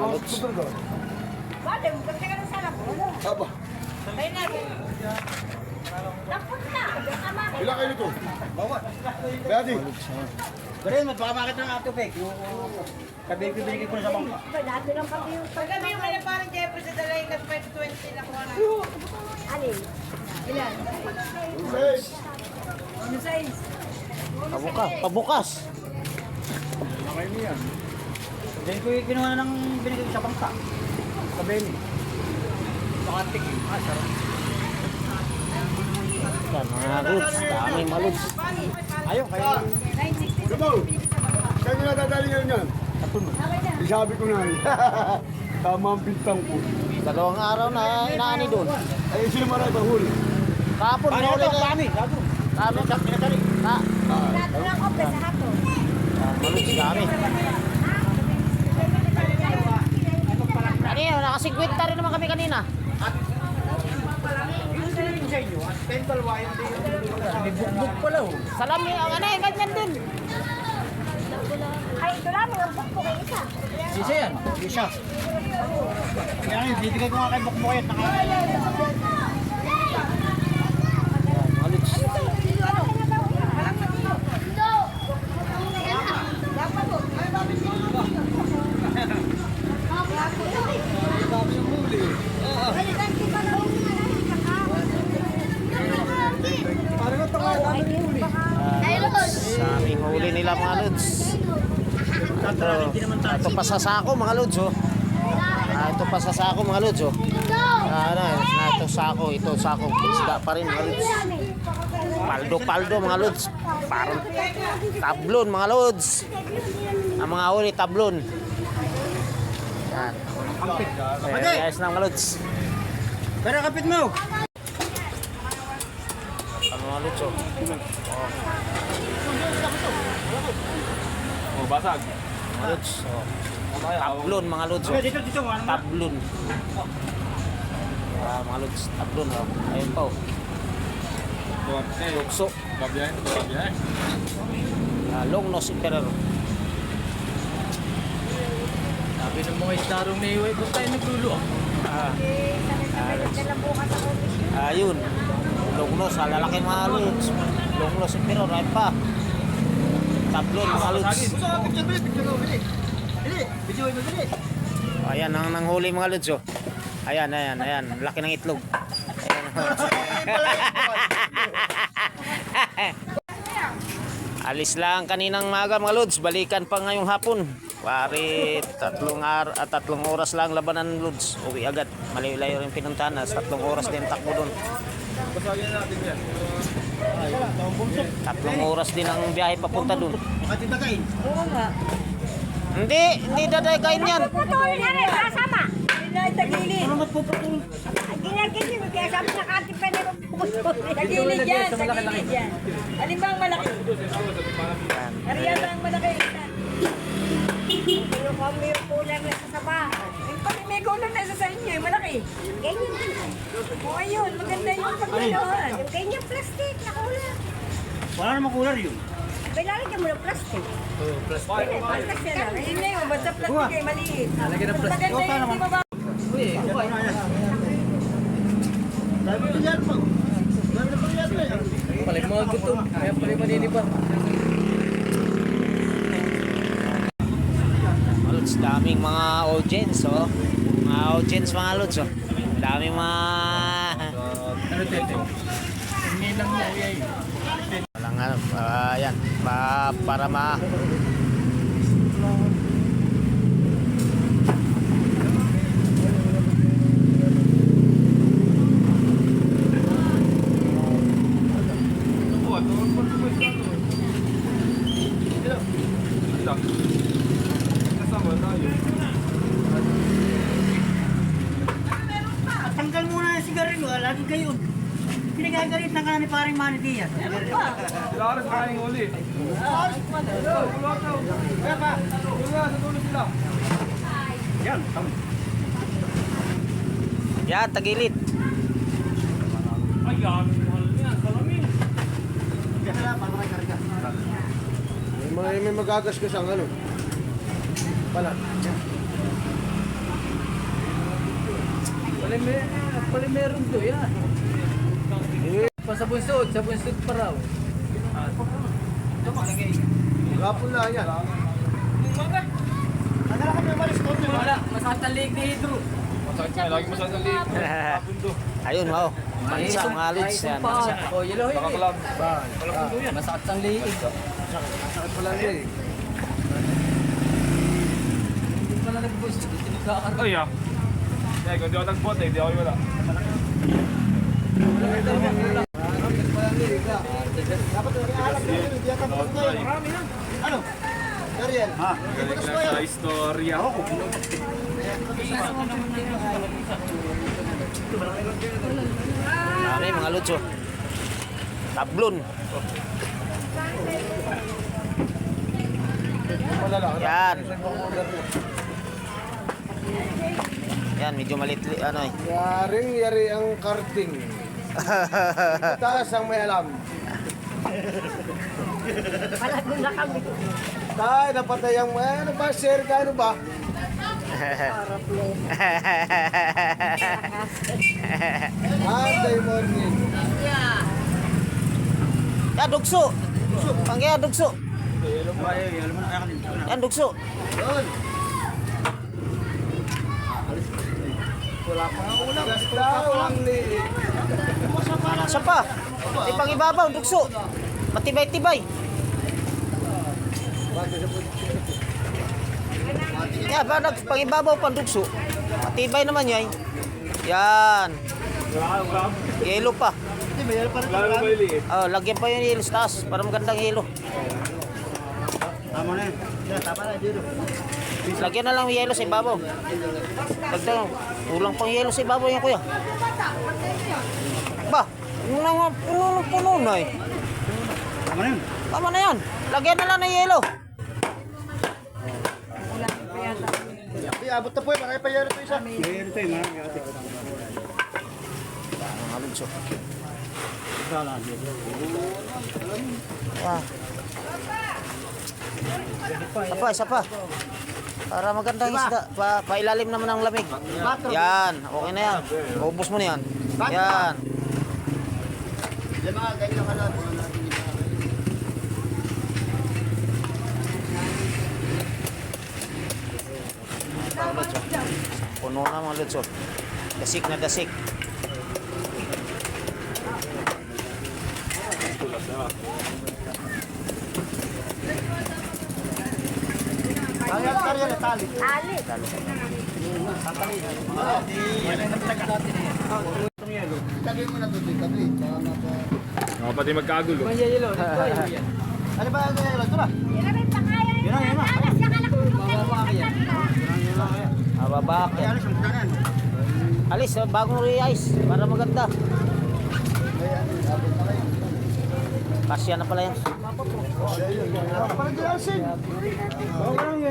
lods. Bale, magkakita ka na sana po. Aba, Tayo na. Tapos na. ilan kayo nito? Bawat. Daddy. Pero yun, baka makita ng atupek. Yung kabig-bigay ko na sa bangka. Dati lang pati yung Paggabi mo na parang Jeffrey sa dalay ka 520 na ko na. alin. Ilan? Guys, Ano size? Pabukas. Okay niya. Then ko yung kinuha na ng binigay ko sa bangka. Sa Benny. Pakantik. Sarap. Yan, mga lods. Dami mga lods. Ayaw, kaya... 960. Gabaw. Saan nyo natadali ngayon yan? Isabi ko na eh. Tama ang pintang ko. Dalawang araw na inaani doon. Ay, sino maray bahuli? Kapon, Paano mahuli ito? na. Dami, gago. Dami, pinatari. Dati lang ko, sa hato. Mga lods, dami. Ano yun, nakasigwenta rin naman kami kanina. Yung sinabi sa inyo, at dental wire din yung may bukbuk pala oh. Salami, ang ano eh, ganyan din. Ay, ito lang, mga bukbo kayo isa. Isa yan, isa. Kaya ngayon, bibigay ko nga kay bukbuk yan. Mga lods. Sa aming huli nila mga lods. Ito pa sa sako mga lods oh. Ito pa sa sako mga lods oh. Ito sako, ito sako. Isda pa rin mga lods. Paldo mga lods. Parang tablon mga lods. Ang mga huli tablon. Yan. Ayos na mga lods. Pero kapit mo! Ang mga lods oh. Oh, basag. Mga lods oh. Tablon mga lods oh. Dito, ano? Tablon. Mga lods, tablon oh. Ayun pa oh. Lukso. Babiyahin. Long nose emperor. Sabi ng mga istarong na iway, ba't tayo naglulo? Ayun. Long nose, lalaki mga lods. Long nose emperor, ayun pa. Tablon mga lods. Ayan ang nanghuli mga lods oh. Ayan. Laki ng itlog. Alis lang kaninang maga mga lods. Balikan pa ngayong hapon. Pari tatlong oras lang labanan lods. Uwi agad. Malayo-layo rin pinuntahan. 3 oras din takbo doon. Basagin natin yan. 3 oras din ang biyahe papunta doon. Makatitagain. Oo nga. Hindi dadaykain yan. Putulin na rin, kasama. Tagilid. Ano magpuputol? Ginagilid, kaya sabi na katipan na tagilid yan, tagilid yan. Alin ba ang malaki? Ariyan ba ang malaki? Yung kami yung kulang na sa saba. May kulang na sa inyo, malaki. Ganyan din. O ayun, maganda yung pagkalohan. Yung ganyan plastic na kulang. Wala namang kular yun. Lalagyan mo ng plastic. Plastic na lang. Ayun na yun, basta plastic ay maliit. Lalagyan ng plastic. Maganda yun, di ba ba? Palay mga gutom. Kaya palay maninipan. Mga lods, daming mga audience oh. Mga audience mga lods oh. Daming mga Ano tete? Hindi lang mo yay. walang ano, yan, para ma Kasama tayo. Tanggal muna yung sigarilyo. Lagi kayo. Pinagagalit na ka ni paring Manny Diaz. Sila rin kaling uli. Kaya pa. Sa dulo sila. Yan. yan, tagilid. Ayan. Salamin. May magagas ka sa ano. Pala. Polimeron to, yan. Sa bunsod pa raw. Gapon na yan. Wala, masakit ang leg ni Hidro. Masakit nga, lagi masakit ang liit. Kapundo. Ayun, wow. Mansa, mga lods. Yan, mansa. O, yellow yun. Nakaklab. Kapundo yan. Masakit ang leg. Sakit pala niya eh. Hindi pa na nag-boost. Tinagkakaroon. Ay, ah. Eh, kung di ako nag-bot eh, di ako wala. Ano? Dariel. Galing lang sa istorya. Dami, mga lods. Oh. Tablon. Yan. Yan, medyo malit, ano eh. Yaring-yari ang karting. Taas ang may alam. Palago na kami. Tayo, napatay ang ano ba, sir, ano ba? Monday morning. Yan, dugso. Panggaya, dugso. Yan, dugso. Yun. Wala pa ang ulang. Basta walang liit. Sa pa. Di pang ibabaw, dugso. Matibay-tibay. Yan, ba nagpangibabaw pang dugso. Matibay naman yan. Yan. Yelo pa. Lalo ba yung liit? Oh, lagyan pa yung yelo sa taas para magandang yelo. Tama na yun. Tama na, dito. Lagyan na lang yung yelo sa ibabaw. Dagdag, kulang pang yelo sa ibabaw yan, kuya. Ba, puno na eh. Tama na yun. Tama na yan. Lagyan na lang ng yelo. Di, abot na po eh. Makaya pa yan ito isa. Mayroon tayo, marami ate. Mga lunso. Isa pa. Para magandang isda. Pailalim naman ang lamig. Yan. Okay na yan. Ubus mo na yan. Yan. Puno na mga lunso. Dasik na dasik. Ayat karya na tali. Ali. Lagay mo na ito, kabli. Mga pati magkagulo. Yellow. Ano ba ang yelo? Ito na. Yan may pakaya rin. Alas, saka nakulutan. Ababak. Alis, bagong re-ice para maganda. Kasya na pala yan. Parang gilasin.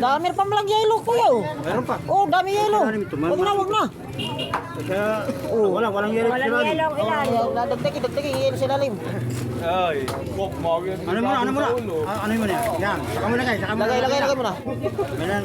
Dami pa malang yelo, kuya. Meron pa. Oh, dami yelo. Wag na. Kaya, walang yellow. Walang yelong ilalim. Dagdagi, yelo sa lalim. Ay, kok, mawin. Ano muna? Ano muna? Yan. Saka muna kayo. Saka muna. Lagay mo na.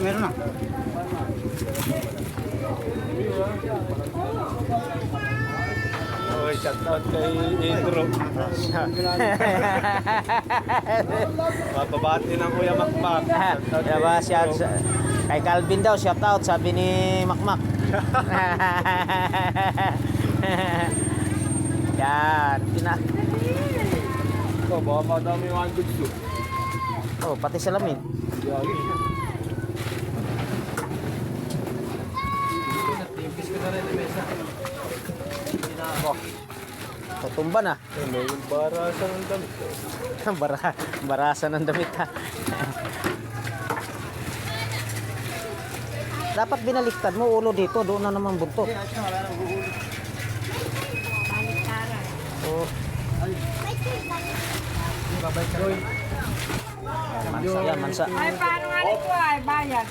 Meron na. Oy, shout out kay Indro. Mapabati ng Kuya Makmak. Diba, kay Calvin daw, shout out, sabi ni Makmak. Yan, Ito, baka madami yung handog to. Oh, pati salamin. Oh, tutumba na. May barasan ng damit. Barasan ng damit ha. Dapat binaliktad mo ulo dito, doon na naman buntot. Oh. Mansa yan, mansa. Ay, paano nga ito ay bayad?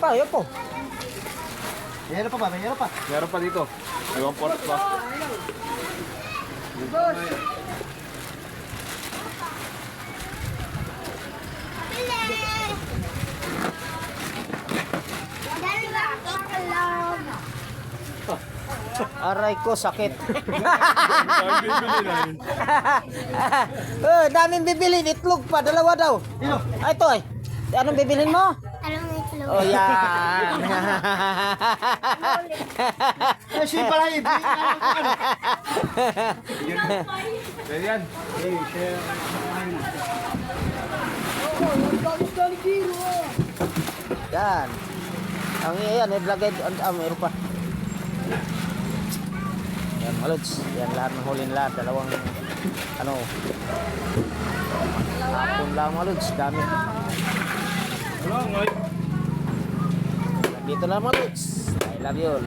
Ayun po. Mayroon pa ba? Mayroon pa. Meron pa dito. May 1 port pa. Aray ko, sakit. Ang bibili na yun. Daming bibilin. Itlog pa, dalawa daw. Ay, ito ay. Anong bibilin mo? Anong itlog? Oh, yan. Eh, siya pala yun. Ganyan. Yan. Ang iyan, naglagay, meron pa. Yan, malods. Yan, lahat ng huli nila. Dalawang, hapon lang, malods. Dami. Wala, ngay. Dito lang, malods. I love you all.